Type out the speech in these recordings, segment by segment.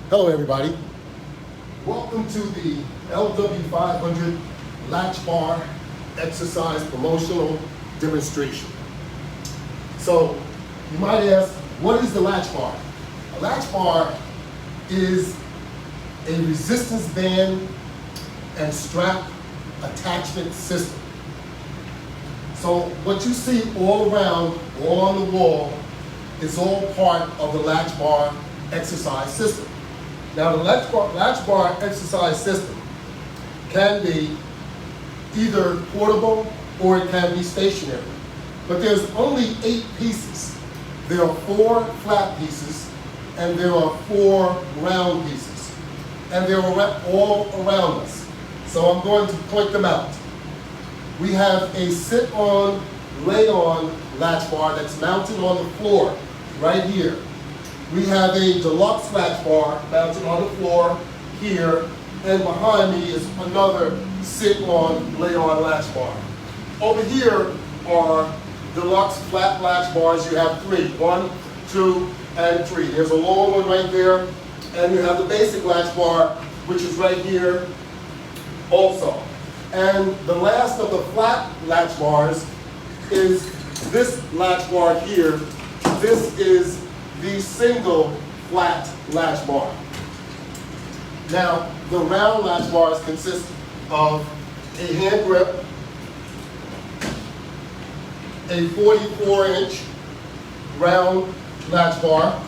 Hello everybody. Welcome to the LW500 Latch Bar Exercise Promotional Demonstration. So you might ask, what is the latch bar? A latch bar is a resistance band and strap attachment system. So what you see all around, all on the wall, is all part of the latch bar exercise system. Now the latch bar exercise system can be either portable or it can be stationary. But there's only 8 pieces. There are 4 flat pieces and there are 4 round pieces. And they're all around us. So I'm going to point them out. We have a sit-on, lay-on latch bar that's mounted on the floor right here. We have a deluxe latch bar mounted on the floor here, and behind me is another sit-on, lay-on latch bar. Over here are deluxe flat latch bars. You have 3, 1, 2, and 3. There's a long one right there, and you have the basic latch bar, which is right here also. And the last of the flat latch bars is this latch bar here. This is the single flat latch bar. Now, the round latch bars consist of a hand grip, a 44-inch round latch bar,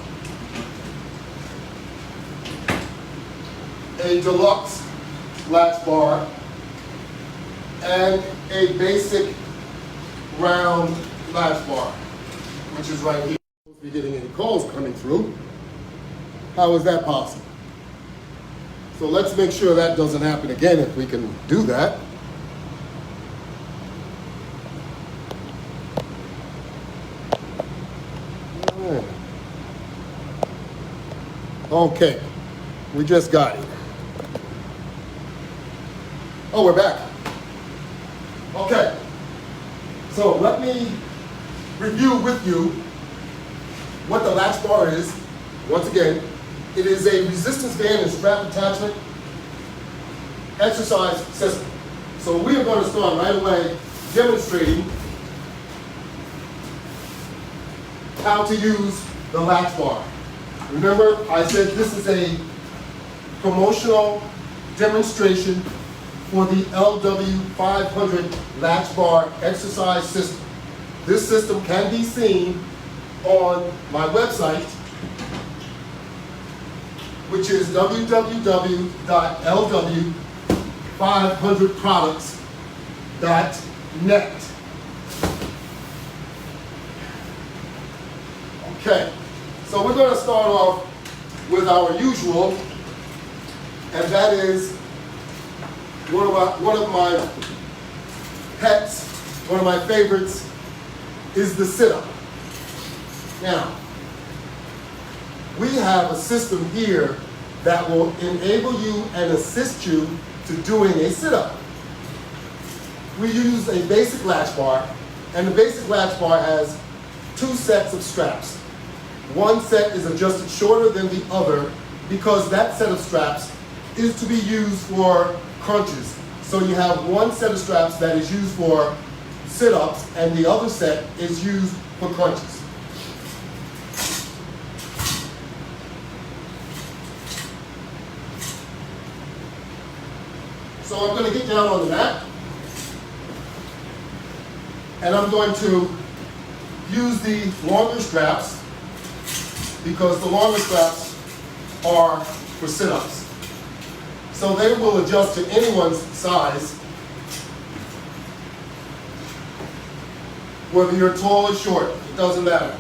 a deluxe latch bar, and a basic round latch bar, which is right here. Be getting any calls coming through. How is that possible? So let's make sure that doesn't happen again if we can do that. Okay, we just got it. Oh, we're back. Okay, so let me review with you what the latch bar is. Once again, it is a resistance band and strap attachment exercise system. So we are going to start right away demonstrating how to use the latch bar. Remember, I said this is a promotional demonstration for the LW500 Latch Bar Exercise System. This system can be seen on my website, which is www.lw500products.net. Okay, so we're going to start off with our usual, and that is one of my pets, one of my favorites, is the sit-up. Now, we have a system here that will enable you and assist you to doing a sit-up. We use a basic latch bar, and the basic latch bar has 2 sets of straps. One set is adjusted shorter than the other because that set of straps is to be used for crunches. So you have one set of straps that is used for sit-ups, and the other set is used for crunches. So I'm going to get down on the mat, and I'm going to use the longer straps because the longer straps are for sit-ups. So they will adjust to anyone's size, whether you're tall or short, it doesn't matter.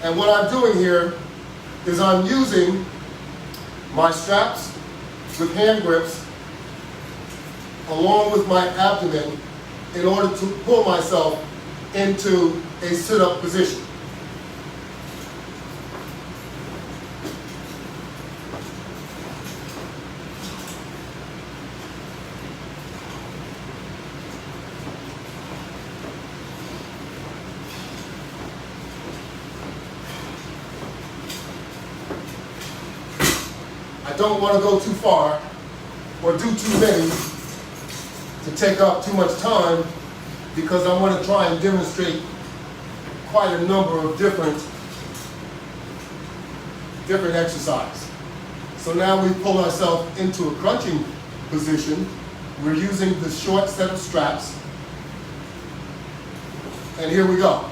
And what I'm doing here is I'm using my straps with hand grips along with my abdomen in order to pull myself into a sit-up position. I don't want to go too far or do too many to take up too much time, because I want to try and demonstrate quite a number of different exercises. So now we pull ourselves into a crunching position. We're using the short set of straps. And here we go.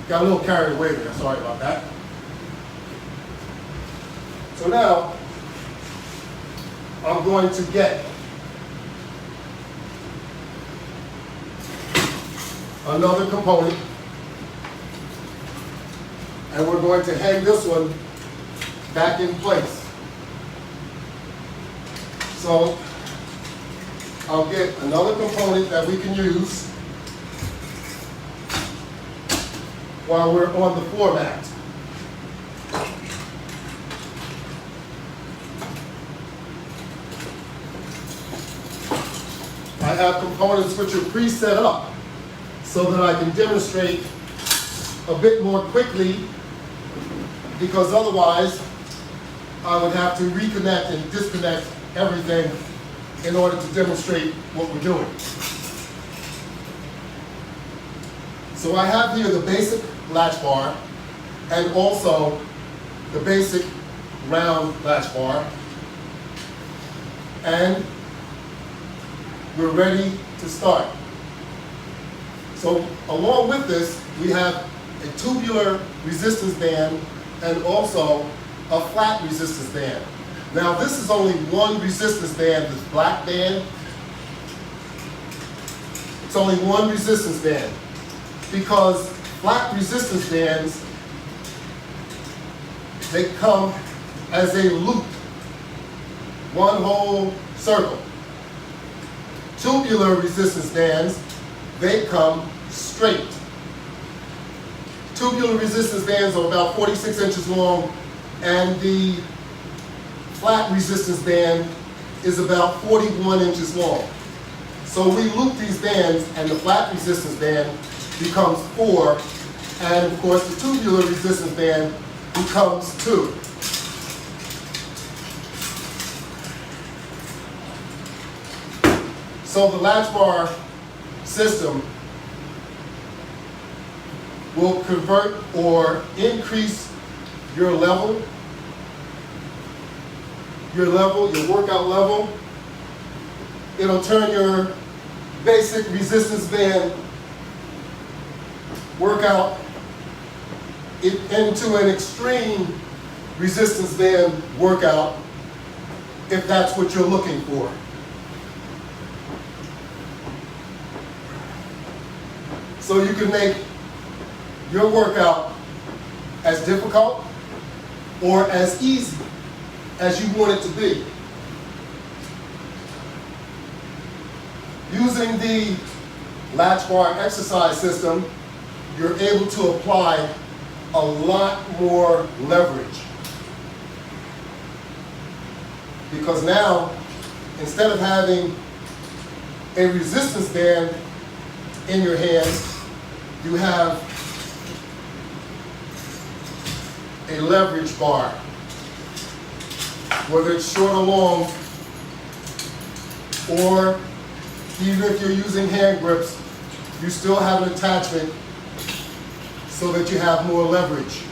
Got a little carried away there, sorry about that. So now, I'm going to get another component, and we're going to hang this one back in place. So, I'll get another component that we can use while we're on the floor mat. I have components which are pre-set up so that I can demonstrate a bit more quickly, because otherwise I would have to reconnect and disconnect everything in order to demonstrate what we're doing. So I have here the basic latch bar and also the basic round latch bar, and we're ready to start. So along with this, we have a tubular resistance band and also a flat resistance band. Now this is only one resistance band, this black band. It's only one resistance band, because flat resistance bands, they come as a loop, one whole circle. Tubular resistance bands, they come straight. Tubular resistance bands are about 46 inches long, and the flat resistance band is about 41 inches long. So we loop these bands, and the flat resistance band becomes 4, and of course the tubular resistance band becomes 2. So the latch bar system will convert or increase your level, your workout level. It'll turn your basic resistance band workout into an extreme resistance band workout, if that's what you're looking for. So you can make your workout as difficult or as easy as you want it to be. Using the Latch Bar Exercise System, you're able to apply a lot more leverage. Because now, instead of having a resistance band in your hand, you have a leverage bar. Whether it's short or long, or even if you're using hand grips, you still have an attachment so that you have more leverage.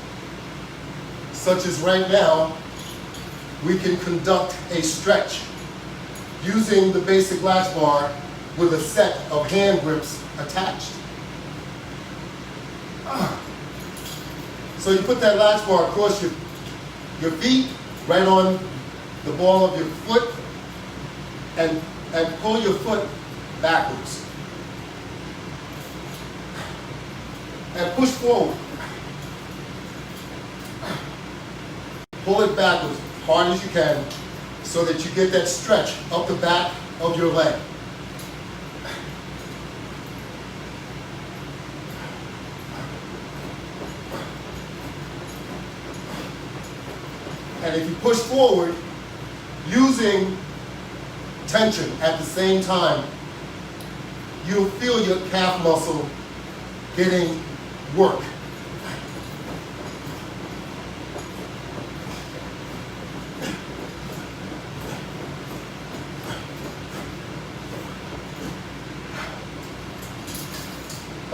Such as right now, we can conduct a stretch using the basic latch bar with a set of hand grips attached. So you put that latch bar across your feet, right on the ball of your foot, and pull your foot backwards. And push forward. Pull it backwards as hard as you can so that you get that stretch up the back of your leg. And if you push forward, using tension at the same time, you'll feel your calf muscle getting work.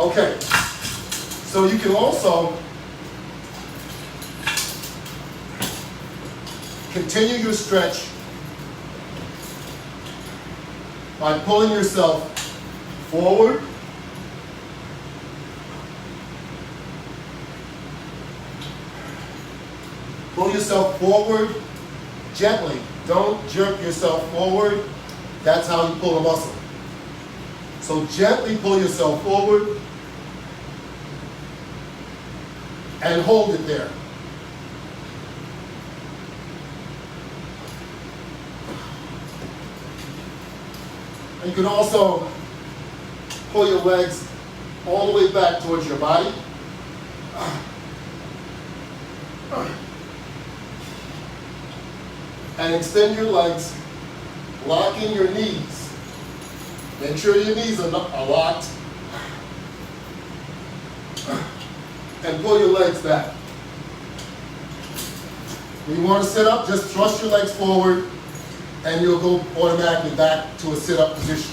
Okay, so you can also continue your stretch by pulling yourself forward, pull yourself forward gently. Don't jerk yourself forward. That's how you pull a muscle. So gently pull yourself forward and hold it there. And you can also pull your legs all the way back towards your body. And extend your legs, locking your knees. Make sure your knees are locked. And pull your legs back. When you want to sit up, just thrust your legs forward and you'll go automatically back to a sit-up position.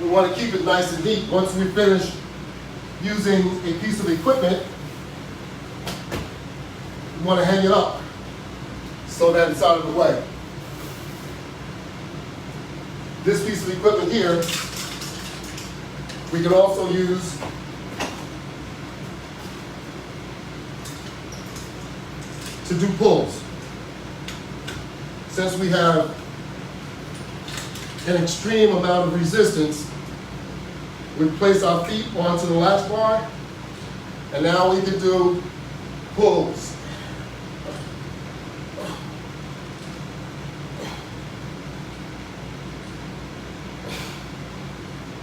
We want to keep it nice and neat. Once we finish using a piece of equipment, we want to hang it up so that it's out of the way. This piece of equipment here, we can also use to do pulls. Since we have an extreme amount of resistance, we place our feet onto the latch bar, and now we can do pulls.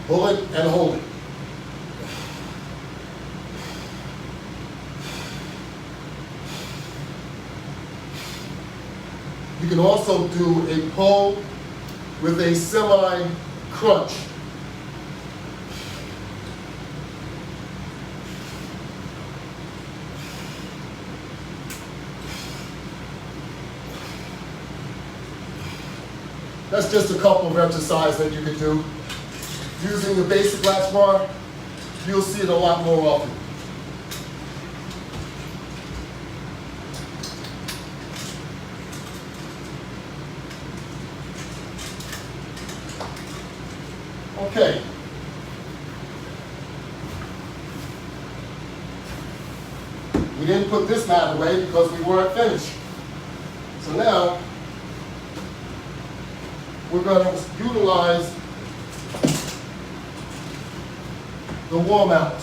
Pull it and hold it. You can also do a pull with a semi-crunch. That's just a couple of exercises that you can do. Using the basic latch bar, you'll see it a lot more often. Okay. We didn't put this mat away because we weren't finished. So now, we're going to utilize the wall mount.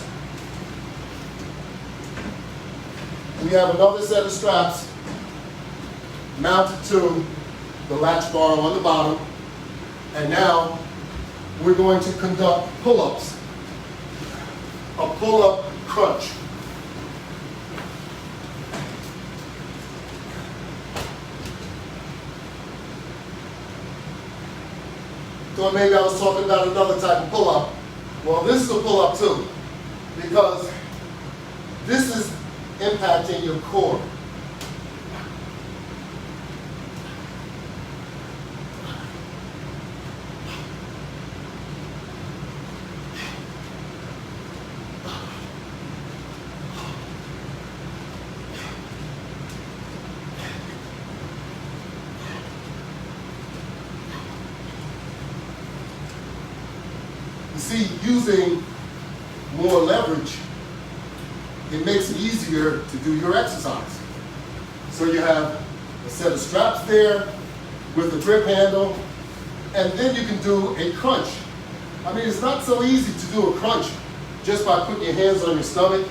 We have another set of straps mounted to the latch bar on the bottom, and now we're going to conduct pull-ups, a pull-up crunch. So maybe I was talking about another type of pull-up. Well, this is a pull-up too, because this is impacting your core. You see, using more leverage, it makes it easier to do your exercise. So you have a set of straps there with a grip handle, and then you can do a crunch. I mean, it's not so easy to do a crunch just by putting your hands on your stomach,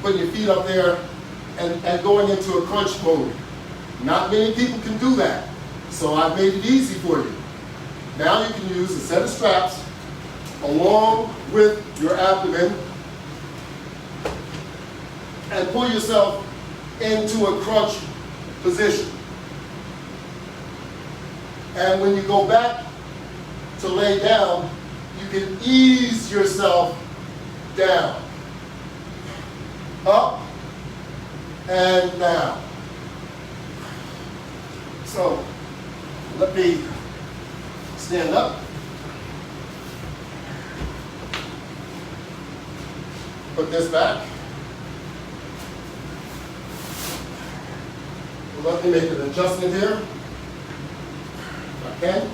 putting your feet up there, and going into a crunch mode. Not many people can do that, so I've made it easy for you. Now you can use a set of straps along with your abdomen and pull yourself into a crunch position. And when you go back to lay down, you can ease yourself down, up and down. So let me stand up. Put this back. Let me make an adjustment here, if I can.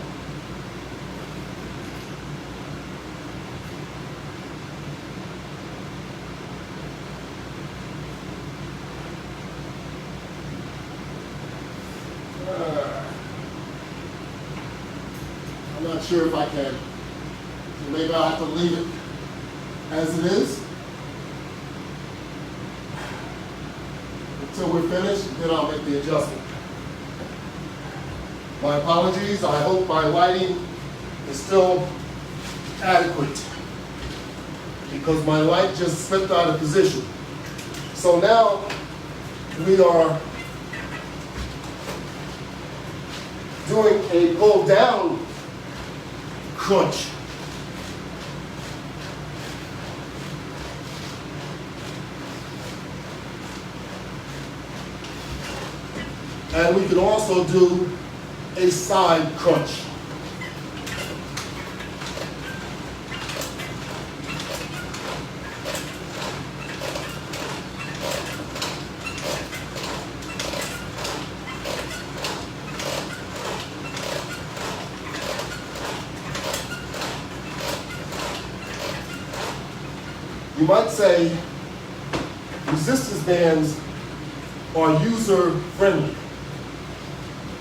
I'm not sure if I can. So maybe I'll have to leave it as it is until we're finished, and then I'll make the adjustment. My apologies. I hope my lighting is still adequate because my light just slipped out of position. So now we are doing a pull down crunch. And we can also do a side crunch. You might say resistance bands are user-friendly.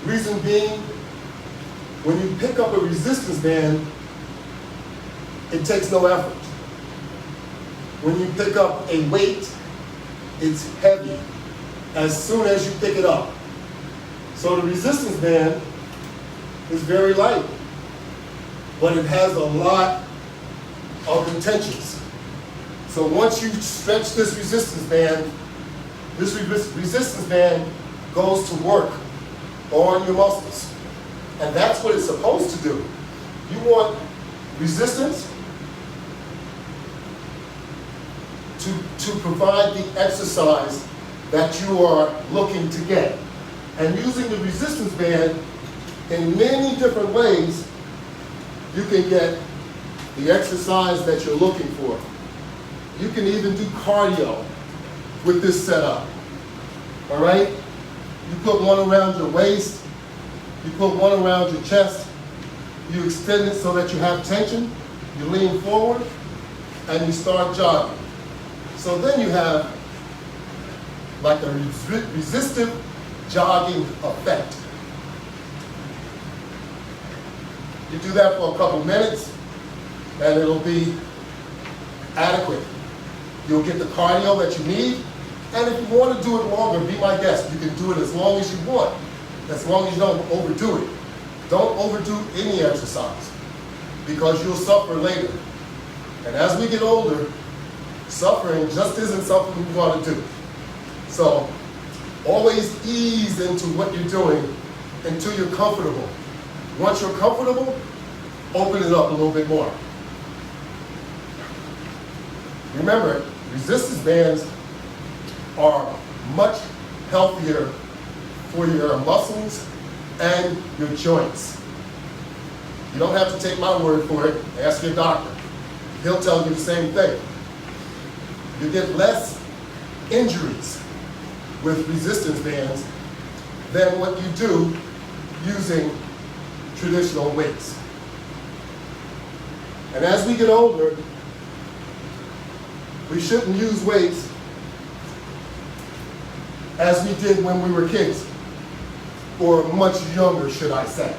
Reason being, when you pick up a resistance band, it takes no effort. When you pick up a weight, it's heavy as soon as you pick it up. So the resistance band is very light, but it has a lot of intentions. So once you stretch this resistance band goes to work on your muscles. And that's what it's supposed to do. You want resistance to provide the exercise that you are looking to get. And using the resistance band in many different ways, you can get the exercise that you're looking for. You can even do cardio with this setup, all right? You put one around your waist, you put one around your chest, you extend it so that you have tension, you lean forward, and you start jogging. So then you have like a resistive jogging effect. You do that for a couple minutes, and it'll be adequate. You'll get the cardio that you need, and if you want to do it longer, be my guest. You can do it as long as you want, as long as you don't overdo it. Don't overdo any exercise, because you'll suffer later. And as we get older, suffering just isn't something we want to do. So always ease into what you're doing until you're comfortable. Once you're comfortable, open it up a little bit more. Remember, resistance bands are much healthier for your muscles and your joints. You don't have to take my word for it. Ask your doctor. He'll tell you the same thing. You get less injuries with resistance bands than what you do using traditional weights. And as we get older, we shouldn't use weights as we did when we were kids, or much younger, should I say.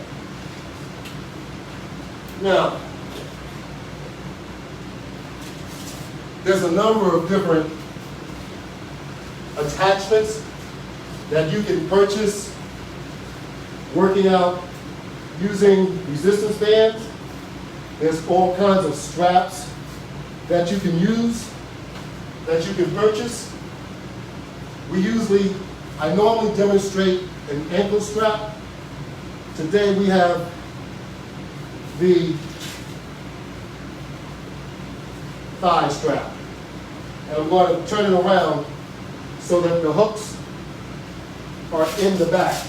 Now, there's a number of different attachments that you can purchase working out using resistance bands. There's all kinds of straps that you can use, that you can purchase. I normally demonstrate an ankle strap. Today we have the thigh strap. And I'm going to turn it around so that the hooks are in the back.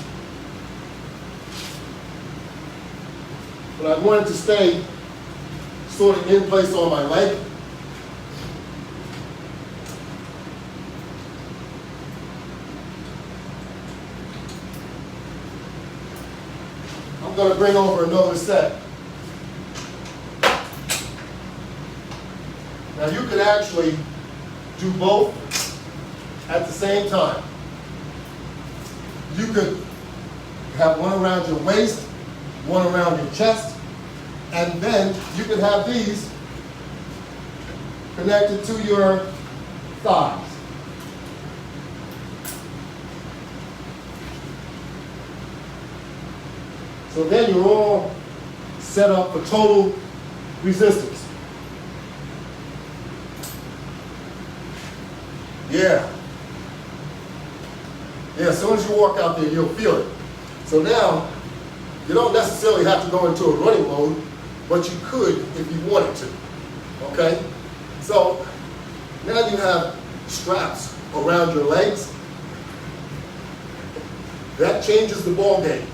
But I want it to stay sort of in place on my leg. I'm going to bring over another set. Now you could actually do both at the same time. You could have one around your waist, one around your chest, and then you could have these connected to your thighs. So then you're all set up for total resistance. Yeah. Yeah, as soon as you walk out there, you'll feel it. So now, you don't necessarily have to go into a running mode, but you could if you wanted to, okay? So now you have straps around your legs. That changes the ball game.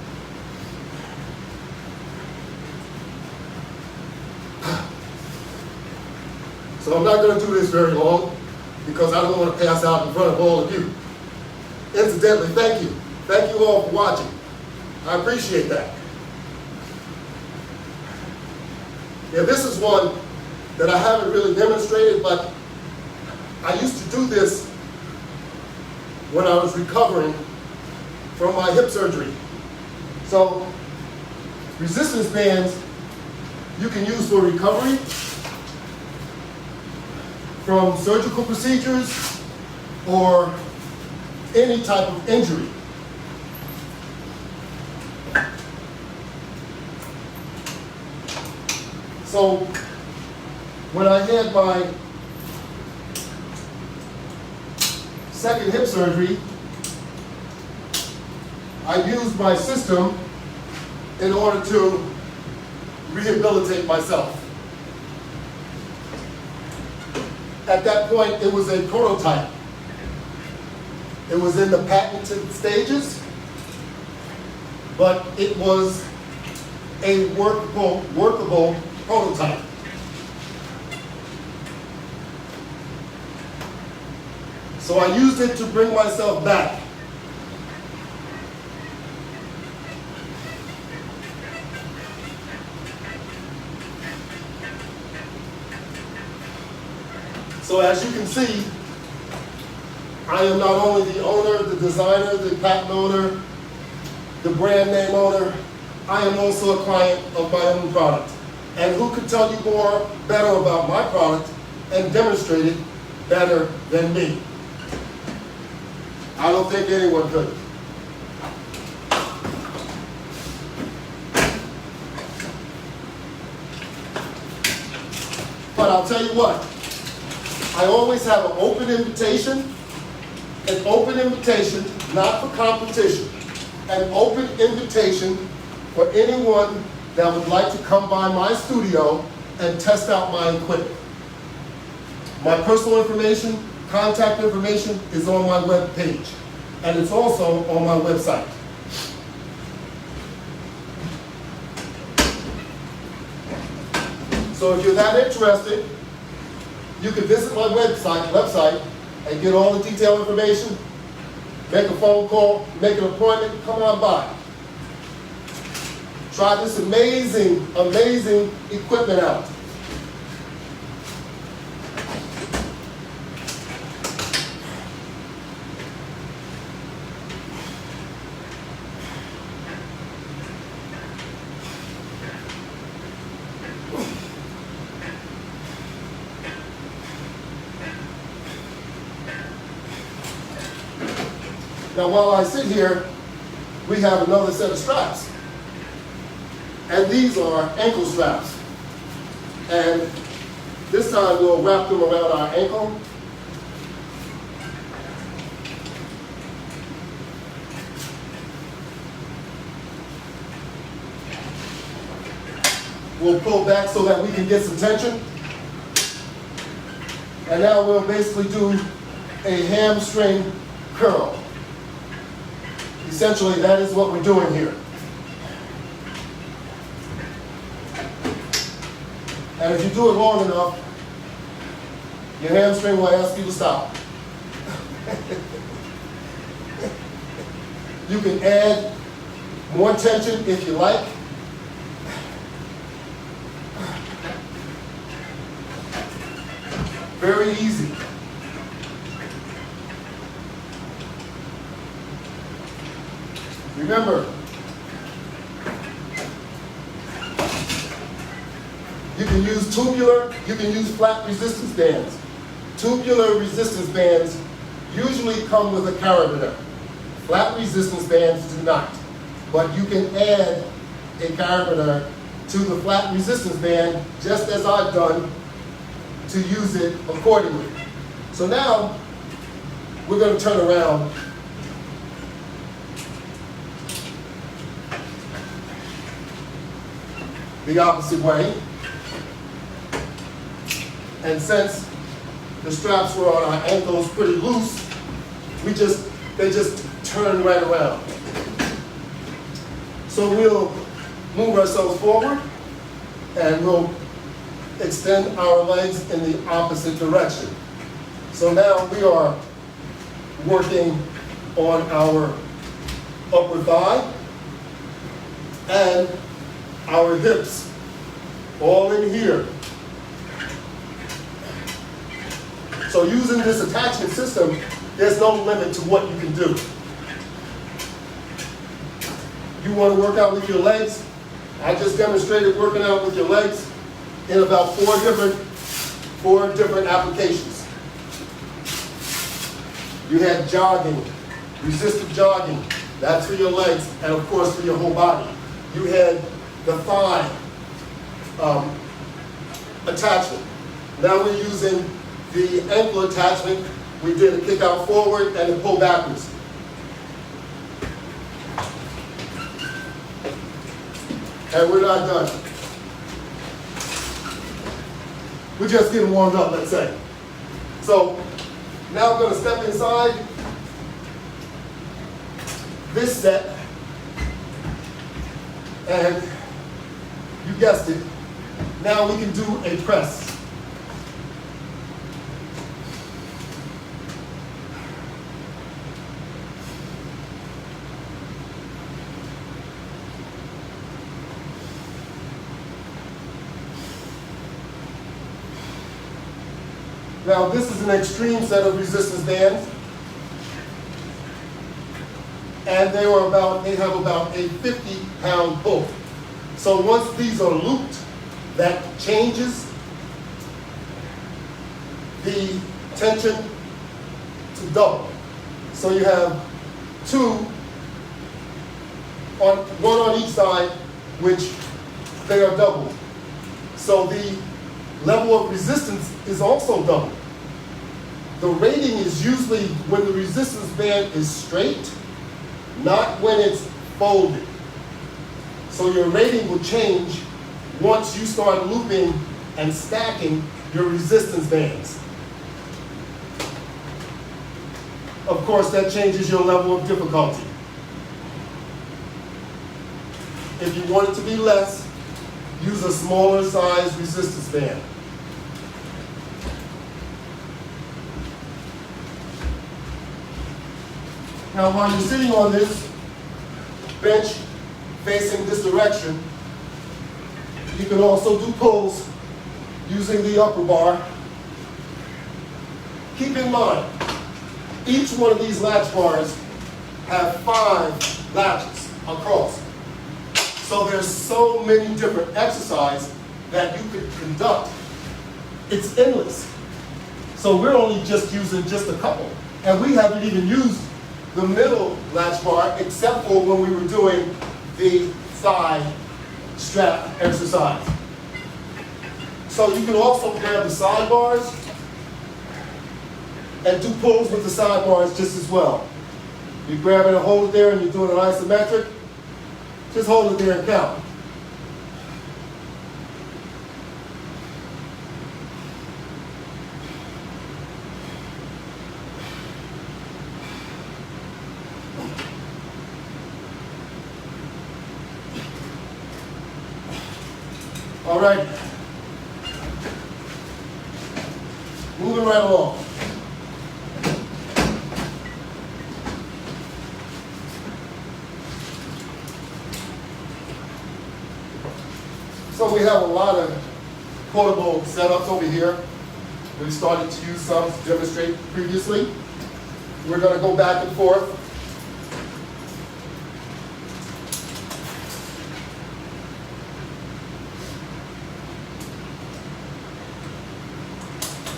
So I'm not going to do this very long because I don't want to pass out in front of all of you. Incidentally, thank you. Thank you all for watching. I appreciate that. Yeah, this is one that I haven't really demonstrated, but I used to do this when I was recovering from my hip surgery. So, resistance bands you can use for recovery from surgical procedures or any type of injury. So when I had my second hip surgery, I used my system in order to rehabilitate myself. At that point, it was a prototype. It was in the patented stages, but it was a workable prototype. So I used it to bring myself back. So as you can see, I am not only the owner, the designer, the patent owner, the brand name owner, I am also a client of my own product. And who could tell you more better about my product and demonstrate it better than me? I don't think anyone could. But I'll tell you what, I always have an open invitation, not for competition, an open invitation for anyone that would like to come by my studio and test out my equipment. My personal information, contact information is on my web page, and it's also on my website. So if you're that interested, you can visit my website and get all the detailed information, make a phone call, make an appointment, come on by. Try this amazing, amazing equipment out. Now while I sit here we have another set of straps. And these are ankle straps. And this time we'll wrap them around our ankle. We'll pull back so that we can get some tension. And now we'll basically do a hamstring curl. Essentially, that is what we're doing here. And if you do it long enough, your hamstring will ask you to stop. You can add more tension if you like. Very easy. Remember, you can use tubular, you can use flat resistance bands. Tubular resistance bands usually come with a carabiner. Flat resistance bands do not. But you can add a carabiner to the flat resistance band, just as I've done, to use it accordingly. So now, we're going to turn around the opposite way. And since the straps were on our ankles pretty loose, they just turn right around. So we'll move ourselves forward and we'll extend our legs in the opposite direction. So now we are working on our upper thigh and our hips, all in here. So using this attachment system, there's no limit to what you can do. You want to work out with your legs? I just demonstrated working out with your legs in about four different applications. You had jogging, resistive jogging, that's for your legs, and of course for your whole body. You had the thigh attachment. Now we're using the ankle attachment. We did a kick out forward and a pull backwards. And we're not done. We're just getting warmed up, let's say. So now I'm going to step inside this set, and you guessed it, now we can do a press. Now this is an extreme set of resistance bands, and they have about a 50-pound pull. So once these are looped, that changes the tension to double. So you have two, one on each side, which they are doubled. So the level of resistance is also double. The rating is usually when the resistance band is straight, not when it's folded. So your rating will change once you start looping and stacking your resistance bands. Of course, that changes your level of difficulty. If you want it to be less, use a smaller size resistance band. Now, while you're sitting on this bench facing this direction, you can also do pulls using the upper bar. Keep in mind, each one of these latch bars have 5 latches across. So there's so many different exercises that you could conduct. It's endless. So we're only just using just a couple. And we haven't even used the middle latch bar, except for when we were doing the thigh strap exercise. So you can also grab the sidebars and do pulls with the sidebars just as well. You grab it and hold it there and you're doing an isometric, just hold it there and count. All right, moving right along. So we have a lot of portable setups over here. We started to use some to demonstrate previously. We're going to go back and forth.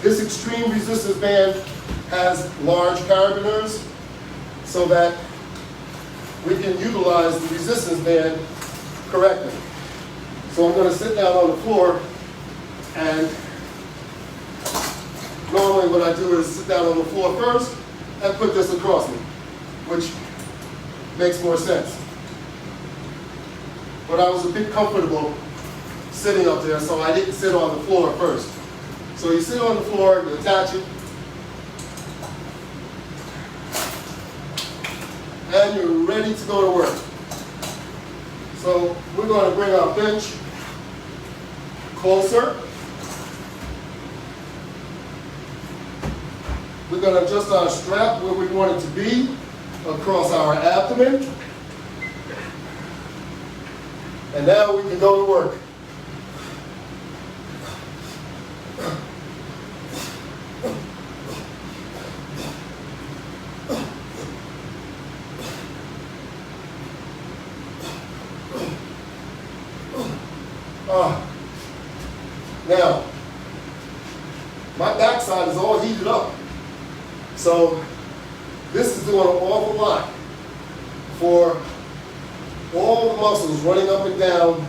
This extreme resistance band has large carabiners so that we can utilize the resistance band correctly. So I'm going to sit down on the floor, and normally what I do is sit down on the floor first and put this across me, which makes more sense. But I was a bit comfortable sitting up there, so I didn't sit on the floor first. So you sit on the floor, you attach it, and you're ready to go to work. So we're going to bring our bench closer. We're going to adjust our strap where we want it to be across our abdomen. And now we can go to work. Now, my backside is all heated up. So this is doing an awful lot for all the muscles running up and down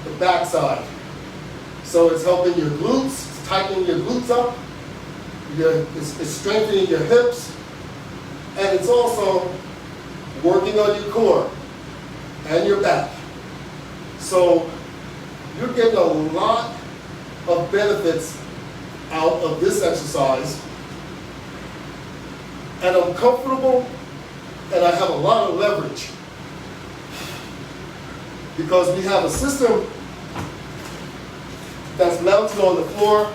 the backside. So it's helping your glutes, it's tightening your glutes up, it's strengthening your hips, and it's also working on your core and your back. So you're getting a lot of benefits out of this exercise, and I'm comfortable and I have a lot of leverage because we have a system that's mounted on the floor,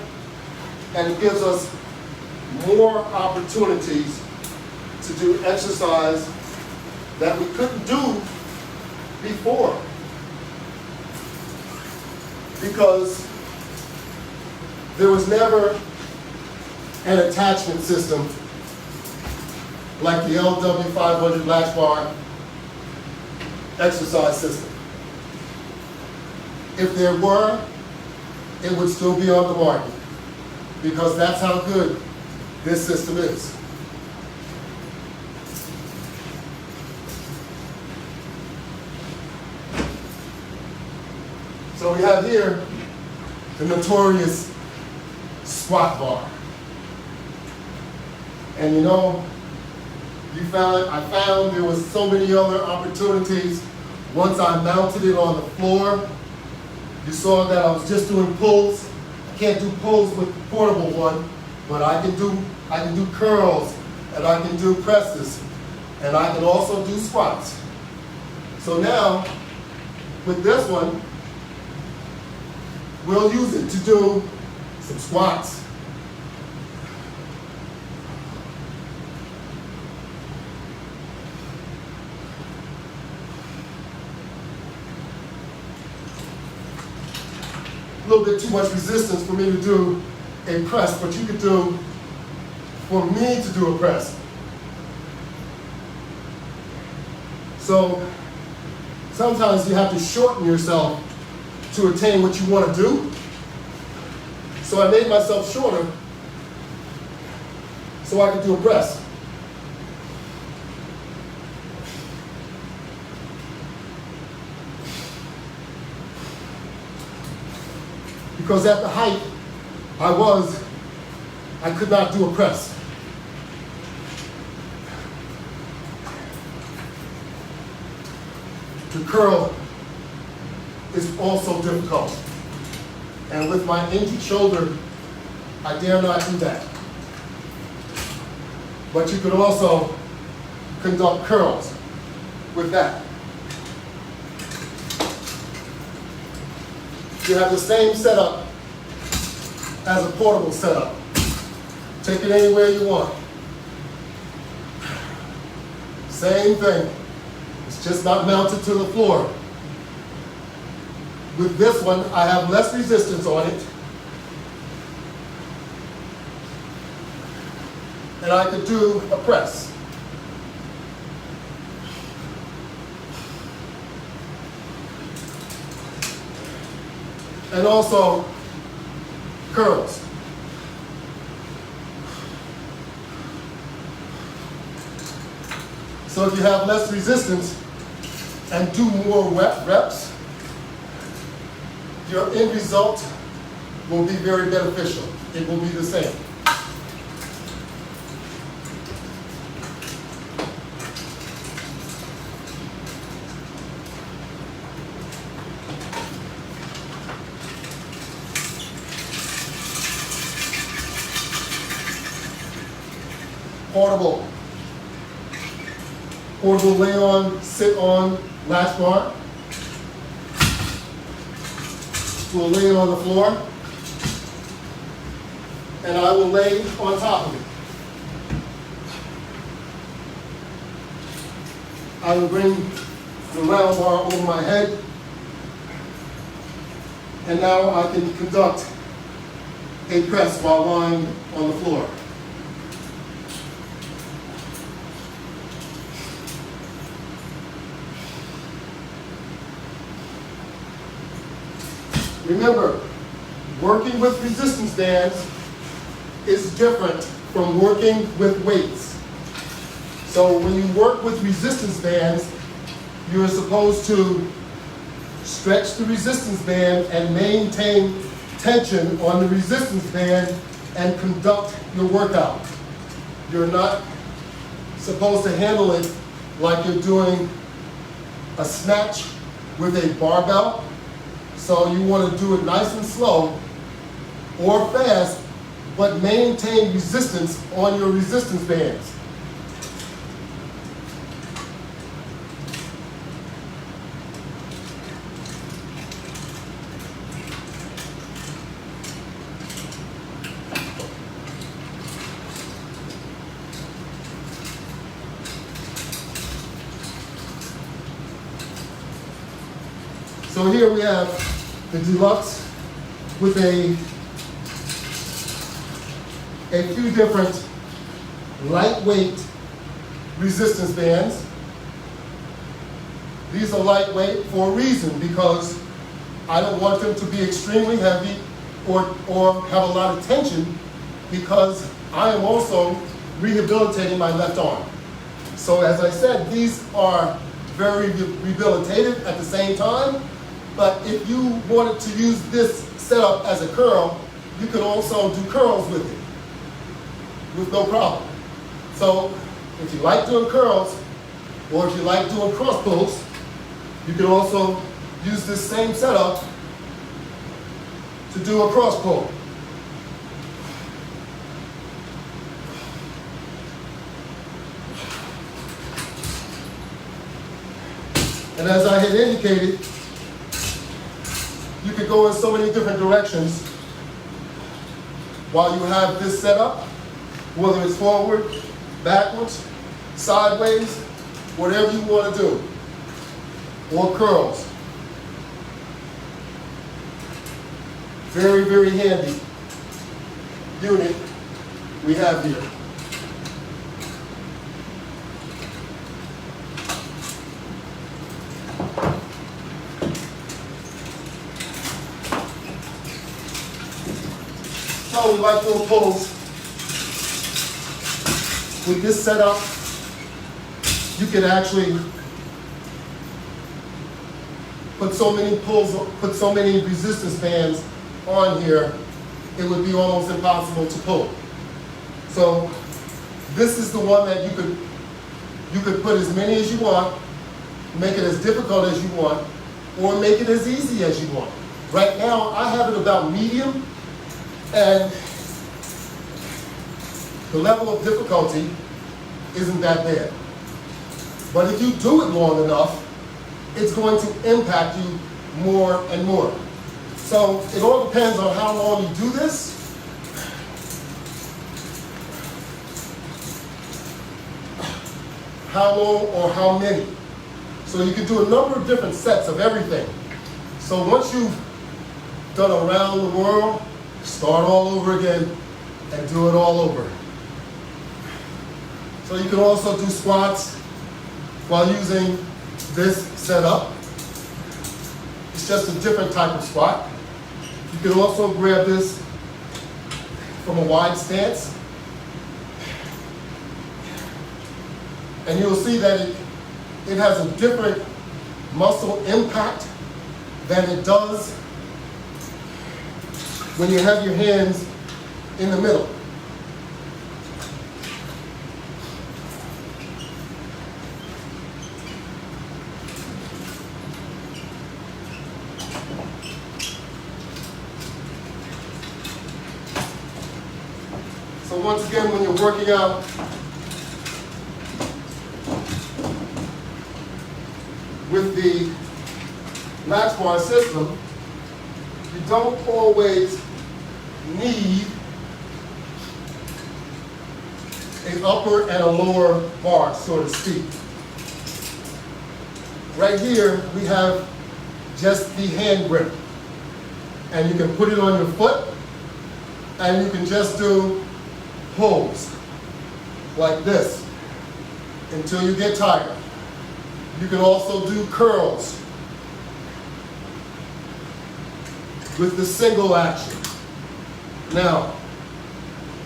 and it gives us more opportunities to do exercise that we couldn't do before, because there was never an attachment system like the LW500 Latchbar Exercise System. If there were, it would still be on the market, because that's how good this system is. So we have here the notorious squat bar. And you know, I found there was so many other opportunities once I mounted it on the floor. You saw that I was just doing pulls. I can't do pulls with the portable one, but I can do curls, and I can do presses, and I can also do squats. So now, with this one, we'll use it to do some squats. A little bit too much resistance for me to do a press, but you could do, for me to do a press. So sometimes you have to shorten yourself to attain what you want to do. So I made myself shorter so I could do a press. because at the height I could not do a press. The curl is also difficult. And with my injured shoulder, I dare not do that. But you could also conduct curls with that. You have the same setup as a portable setup. Take it anywhere you want. Same thing. It's just not mounted to the floor. With this one, I have less resistance on it. And I could do a press. And also curls. So if you have less resistance and do more reps, your end result will be very beneficial. It will be the same. Portable lay on, sit on latch bar. We'll lay it on the floor, and I will lay on top of it. I will bring the round bar over my head, and now I can conduct a press while lying on the floor. Remember, working with resistance bands is different from working with weights. So when you work with resistance bands, you're supposed to stretch the resistance band and maintain tension on the resistance band and conduct your workout. You're not supposed to handle it like you're doing a snatch with a barbell. So you want to do it nice and slow or fast, but maintain resistance on your resistance bands. So here we have the Deluxe with a few different lightweight resistance bands. These are lightweight for a reason, because I don't want them to be extremely heavy or have a lot of tension, because I am also rehabilitating my left arm. So as I said, these are very rehabilitative at the same time. But if you wanted to use this setup as a curl, you can also do curls with it, with no problem. So if you like doing curls, or if you like doing cross pulls, you can also use this same setup to do a cross pull. And as I had indicated, you could go in so many different directions while you have this set up, whether it's forward, backwards, sideways, whatever you want to do, or curls. Very, very handy unit we have here. So we like doing pulls. With this setup, you can actually put so many pulls, put so many resistance bands on here, it would be almost impossible to pull. So this is the one that you could put as many as you want, make it as difficult as you want, or make it as easy as you want. Right now, I have it about medium, and the level of difficulty isn't that bad. But if you do it long enough, it's going to impact you more and more. So it all depends on how long you do this. How long or how many. So you can do a number of different sets of everything. So once you've done around the world, start all over again and do it all over. So you can also do squats while using this setup. It's just a different type of squat. You can also grab this from a wide stance. And you'll see that it has a different muscle impact than it does when you have your hands in the middle. So once again, when you're working out, with the latch bar system, you don't always need an upper and a lower bar, so to speak. Right here, we have just the hand grip. And you can put it on your foot, and you can just do pulls like this until you get tired. You can also do curls with the single action. Now,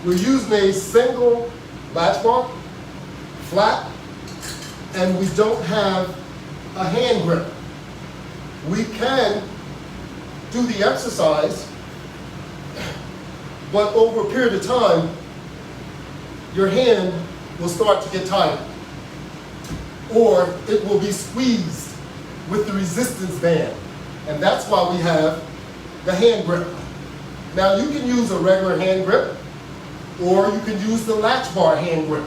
we're using a single latch bar, flat, and we don't have a hand grip. We can do the exercise, but over a period of time, your hand will start to get tired, or it will be squeezed with the resistance band. And that's why we have the hand grip. Now you can use a regular hand grip, or you can use the latch bar hand grip.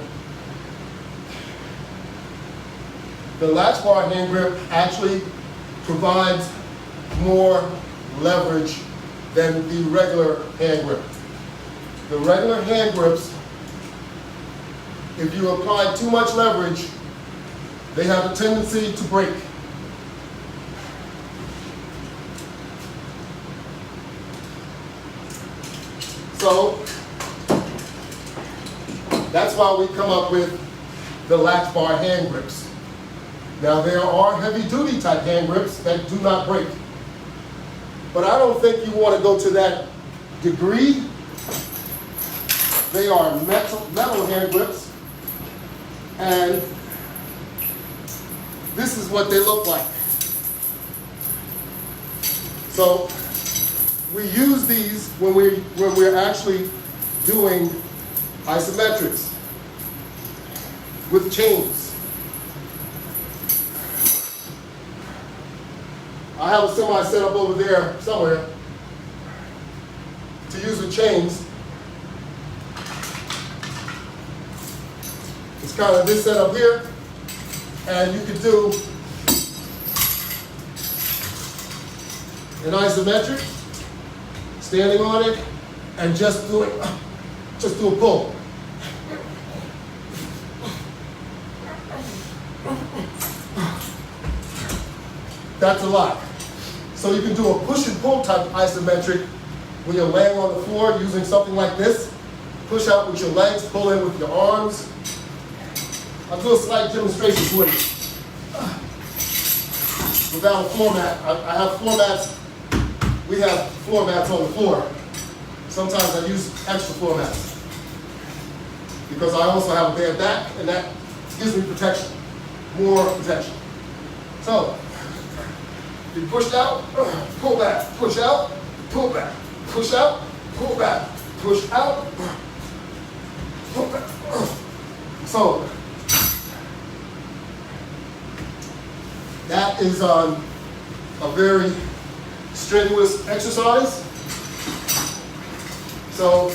The latch bar hand grip actually provides more leverage than the regular hand grip. The regular hand grips, if you apply too much leverage, they have a tendency to break. So that's why we come up with the latch bar hand grips. Now there are heavy duty type hand grips that do not break. But I don't think you want to go to that degree. They are metal hand grips, and this is what they look like. So we use these when we're actually doing isometrics with chains. I have a semi set up over there somewhere to use with chains. It's kind of this setup here, and you can do an isometric, standing on it, and just do a pull. That's a lot. So you can do a push and pull type isometric when you're laying on the floor using something like this. Push out with your legs, pull in with your arms. I'll do a slight demonstration for you. Without a floor mat, I have floor mats. We have floor mats on the floor. Sometimes I use extra floor mats because I also have a bad back, and that gives me protection, more protection. So, you push out, pull back, push out, pull back, push out, pull back, push out, pull back. So that is a very strenuous exercise. So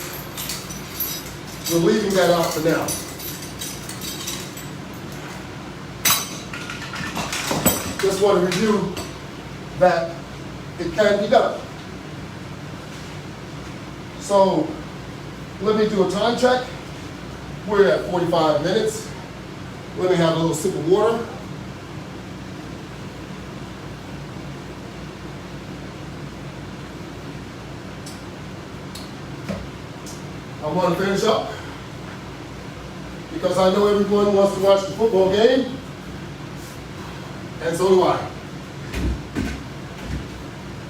we're leaving that out for now. Just want to review that it can be done. So let me do a time check. We're at 45 minutes. Let me have a little sip of water. I want to finish up because I know everyone wants to watch the football game, and so do I.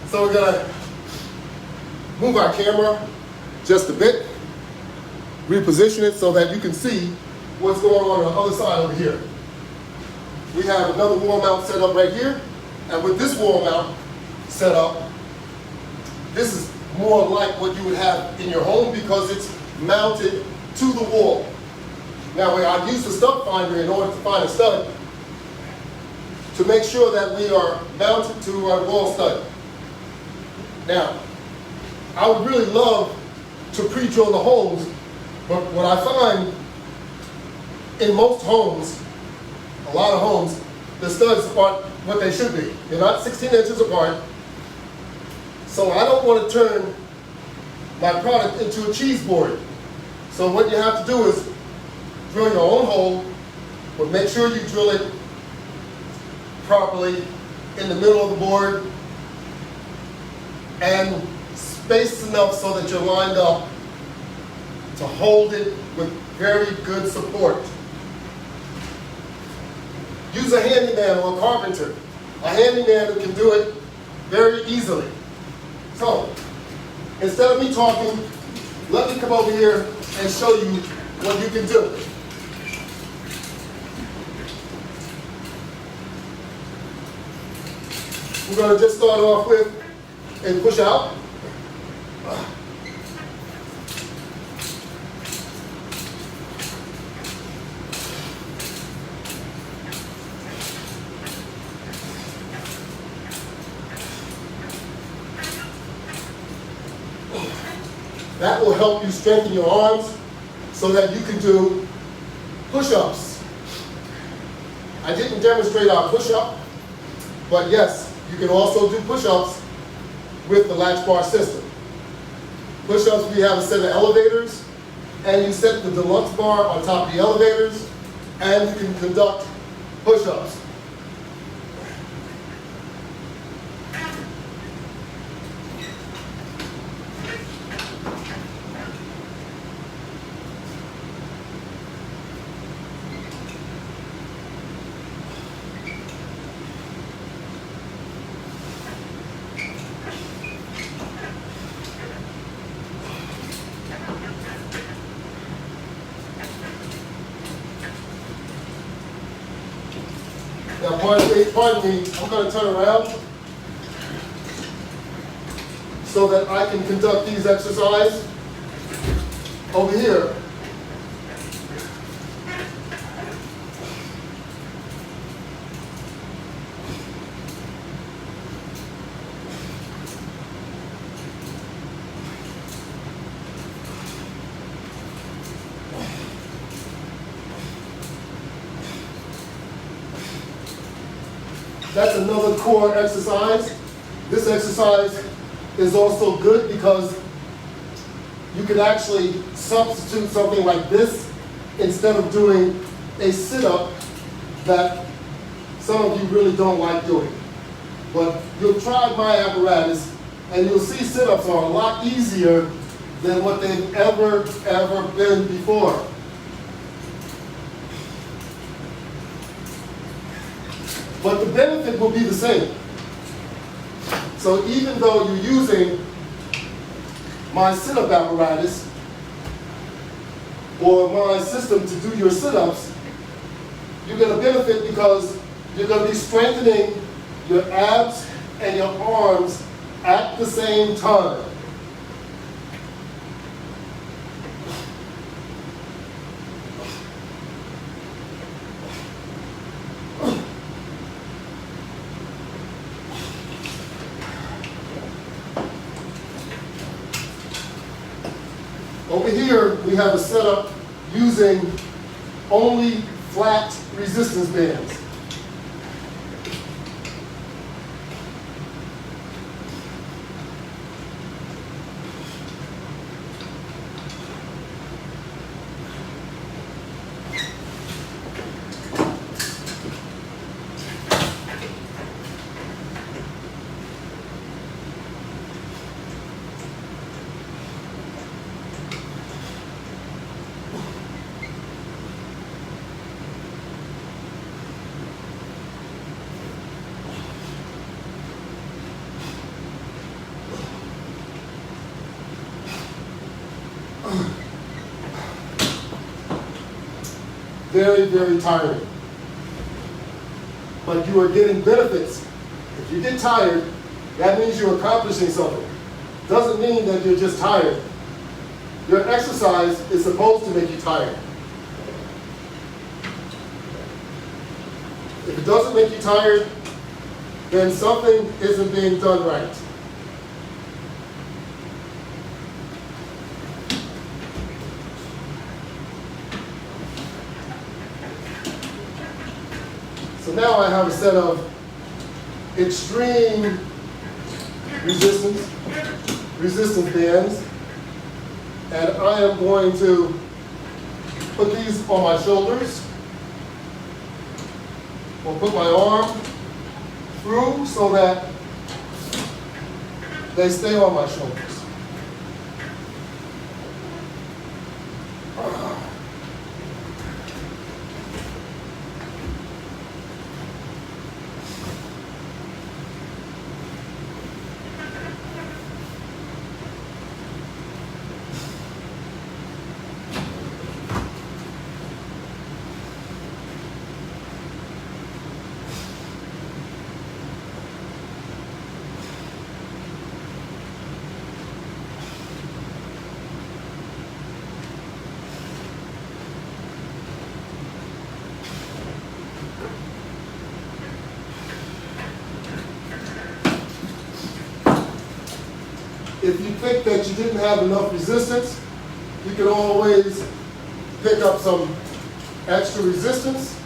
So we're going to move our camera just a bit, reposition it so that you can see what's going on the other side over here. We have another wall mount set up right here, and with this wall mount set up, this is more like what you would have in your home because it's mounted to the wall. Now I use the stud finder in order to find a stud to make sure that we are mounted to our wall stud. Now, I would really love to pre-drill the holes, but what I find in most homes, a lot of homes, the studs aren't what they should be. They're not 16 inches apart. So I don't want to turn my product into a cheese board. So what you have to do is drill your own hole, but make sure you drill it properly in the middle of the board and spaced enough so that you're lined up to hold it with very good support. Use a handyman or a carpenter, a handyman who can do it very easily. So, instead of me talking, let me come over here and show you what you can do. We're going to just start off with a push out. That will help you strengthen your arms so that you can do push-ups. I didn't demonstrate our push-up, but yes, you can also do push-ups with the latch bar system. Push-ups, we have a set of elevators, and you set the deluxe bar on top of the elevators, and you can conduct push-ups. Now, pardon me, I'm going to turn around so that I can conduct these exercises over here. That's another core exercise. This exercise is also good because you could actually substitute something like this instead of doing a sit-up that some of you really don't like doing. But you'll try my apparatus and you'll see sit-ups are a lot easier than what they've ever been before. But the benefit will be the same. So even though you're using my sit-up apparatus or my system to do your sit-ups, you're going to benefit because you're going to be strengthening your abs and your arms at the same time. Over here, we have a setup using only flat resistance bands. Very, very tiring. But you are getting benefits. If you get tired, that means you're accomplishing something. Doesn't mean that you're just tired. Your exercise is supposed to make you tired. If it doesn't make you tired, then something isn't being done right. So now I have a set of extreme resistance bands, and I am going to put these on my shoulders, or put my arm through so that they stay on my shoulders. If you think that you didn't have enough resistance, you can always pick up some extra resistance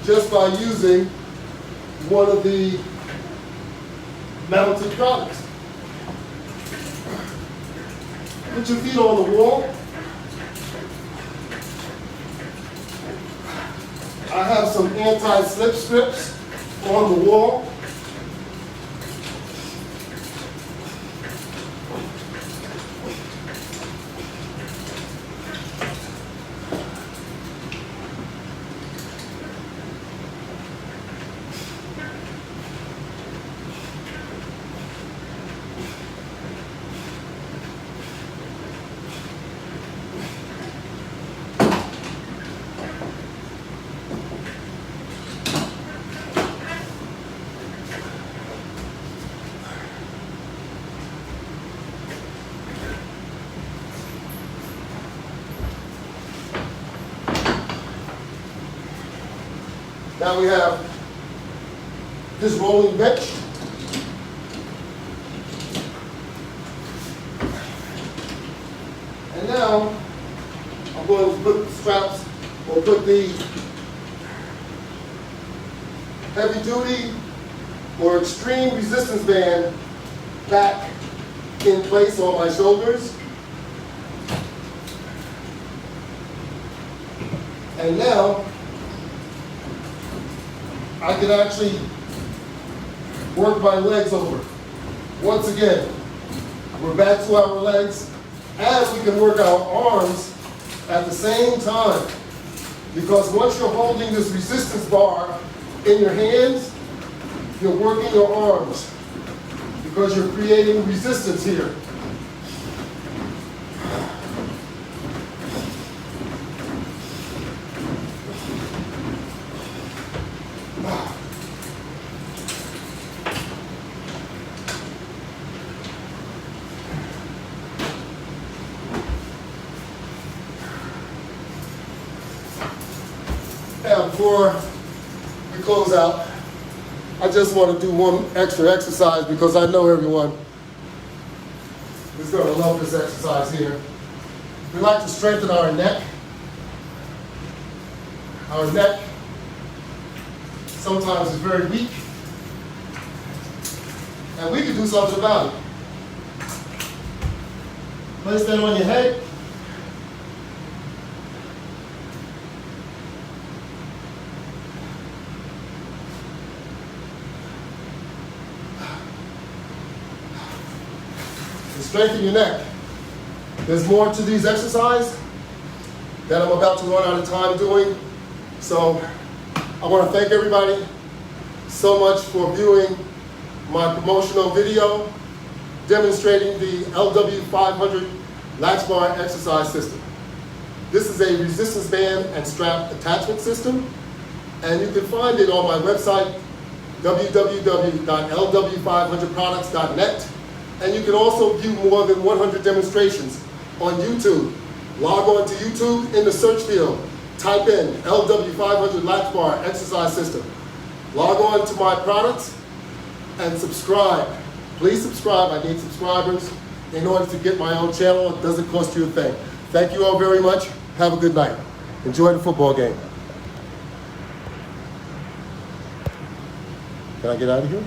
just by using one of the mounted products. Put your feet on the wall. I have some anti-slip strips on the wall. Now we have this rolling bench. And now I'm going to put the straps, or put the heavy duty or extreme resistance band back in place on my shoulders. And now I can actually work my legs over. Once again, we're back to our legs, and we can work our arms at the same time. Because once you're holding this resistance bar in your hands, you're working your arms, because you're creating resistance here. Now, before we close out, I just want to do one extra exercise, because I know everyone is going to love this exercise here. We like to strengthen our neck. Our neck sometimes is very weak, and we can do something about it. Place that on your head. And strengthen your neck. There's more to these exercises that I'm about to run out of time doing. So I want to thank everybody so much for viewing my promotional video demonstrating the LW500 Latch Bar Exercise System. This is a resistance band and strap attachment system, and you can find it on my website, www.lw500products.net, and you can also view more than 100 demonstrations on YouTube. Log on to YouTube in the search field. Type in LW500 Latch Bar Exercise System. Log on to my products and subscribe. Please subscribe. I need subscribers in order to get my own channel. It doesn't cost you a thing. Thank you all very much. Have a good night. Enjoy the football game. Can I get out of here?